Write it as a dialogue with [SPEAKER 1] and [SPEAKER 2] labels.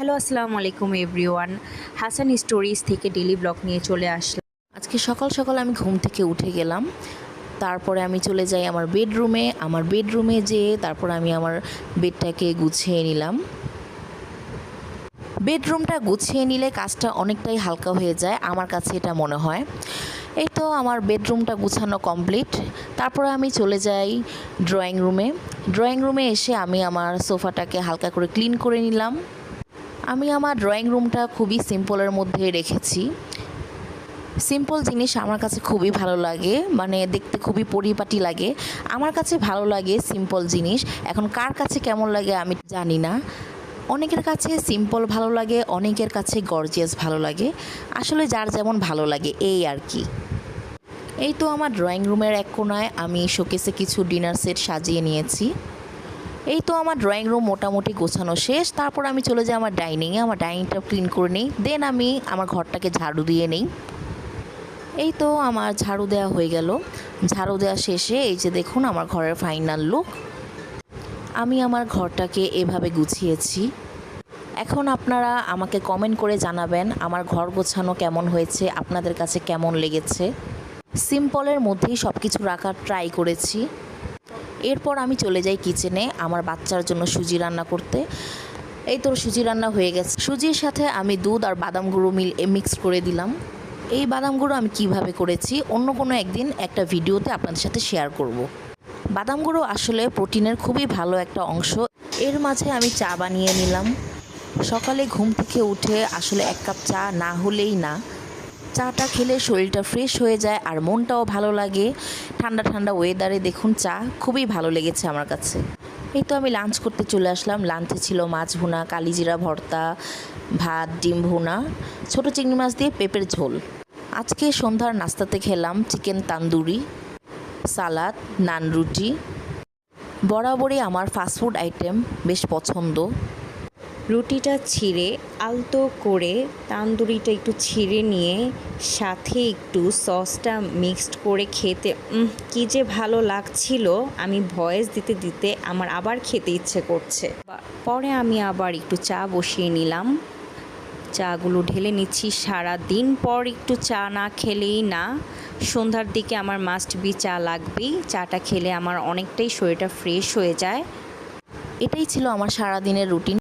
[SPEAKER 1] Hello, আসসালামু আলাইকুম everyone. Hasan stories থেকে ডেইলি ব্লগ নিয়ে চলে আসলাম।
[SPEAKER 2] আজকে সকাল সকাল আমি ঘুম থেকে উঠে গেলাম। তারপরে আমি চলে যাই আমার বেডরুমে যেয়ে তারপর আমি আমার বেডটাকে গুছিয়ে নিলাম। বেডরুমটা গুছিয়ে নিলে কাজটা অনেকটাই হালকা হয়ে যায়, আমার কাছে এটা মনে হয়। এই তো আমার বেডরুমটা গুছানো কমপ্লিট। তারপরে আমি চলে যাই ড্রয়িং রুমে এসে আমি আমার সোফাটাকে হালকা করে ক্লিন করে নিলাম। আমি আমার ড্রয়িং রুমটা খুবই সিম্পলের মধ্যে রেখেছি। সিম্পল জিনিস আমার কাছে খুবই ভালো লাগে, মানে দেখতে খুবই পরিপাটি লাগে। আমার কাছে ভালো লাগে সিম্পল জিনিস। এখন কার কাছে কেমন লাগে আমি জানি না। অনেকের কাছে সিম্পল ভালো লাগে, অনেকের কাছে গর্জিয়াস ভালো লাগে। আসলে যার যেমন ভালো লাগে এই আর কি। এই তো আমার ড্রয়িং রুমের এক কোণায় আমি শোকেসে কিছু ডিনার সেট সাজিয়ে নিয়েছি। এই তো আমার ড্রয়িং রুম মোটামুটি গোছানো শেষ। তারপর আমি চলে যাই আমার ডাইনিংয়ে, আমার ডাইনিংটা ক্লিন করে নিই, দেন আমি আমার ঘরটাকে ঝাড়ু দিয়ে নিই। এই তো আমার ঝাড়ু দেওয়া হয়ে গেল। ঝাড়ু দেওয়া শেষে এই যে দেখুন আমার ঘরের ফাইনাল লুক। আমি আমার ঘরটাকে এভাবে গুছিয়েছি। এখন আপনারা আমাকে কমেন্ট করে জানাবেন আমার ঘর গোছানো কেমন হয়েছে, আপনাদের কাছে কেমন লেগেছে। সিম্পলের মধ্যেই সব কিছু রাখার ট্রাই করেছি। এরপর আমি চলে যাই কিচেনে আমার বাচ্চার জন্য সুজি রান্না করতে। এই তো সুজি রান্না হয়ে গেছে। সুজির সাথে আমি দুধ আর বাদাম গুঁড়ো মিক্স করে দিলাম। এই বাদাম গুঁড়ো আমি কিভাবে করেছি অন্য কোনো একদিন একটা ভিডিওতে আপনাদের সাথে শেয়ার করব। বাদাম গুঁড়ো আসলে প্রোটিনের খুবই ভালো একটা অংশ। এর মাঝে আমি চা বানিয়ে নিলাম। সকালে ঘুম থেকে উঠে আসলে এক কাপ চা না হলেই না। চাটা খেলে শরীরটা ফ্রেশ হয়ে যায় আর মনটাও ভালো লাগে। ঠান্ডা ঠান্ডা ওয়েদারে দেখুন চা খুবই ভালো লেগেছে আমার কাছে। এই তো আমি লাঞ্চ করতে চলে আসলাম। লাঞ্চে ছিল মাছ ভুনা, কালিজিরা ভর্তা, ভাত, ডিম ভুনা, ছোটো চিংড়ি মাছ দিয়ে পেঁপের ঝোল। আজকে সন্ধ্যার নাস্তাতে খেলাম চিকেন তান্দুরি, সালাদ, নান রুটি। বরাবরই আমার ফাস্টফুড আইটেম বেশ পছন্দ।
[SPEAKER 1] রুটিটা ছিঁড়ে আলতো করে তান্দুরিটা একটু ছিঁড়ে নিয়ে সাথে একটু সসটা মিক্সড করে খেতে কী যে ভালো লাগছিল, আমি ভয়েস দিতে দিতে আমার আবার খেতে ইচ্ছে করছে। পরে আমি আবার একটু চা বসিয়ে নিলাম। চাগুলো ঢেলে নিচ্ছি। সারা দিন পর একটু চা না খেলেই না। সন্ধ্যার দিকে আমার মাস্ট বি চা লাগবেই। চাটা খেলে আমার অনেকটাই শরীরটা ফ্রেশ হয়ে যায়।
[SPEAKER 2] এটাই ছিল আমার সারাদিনের রুটিন।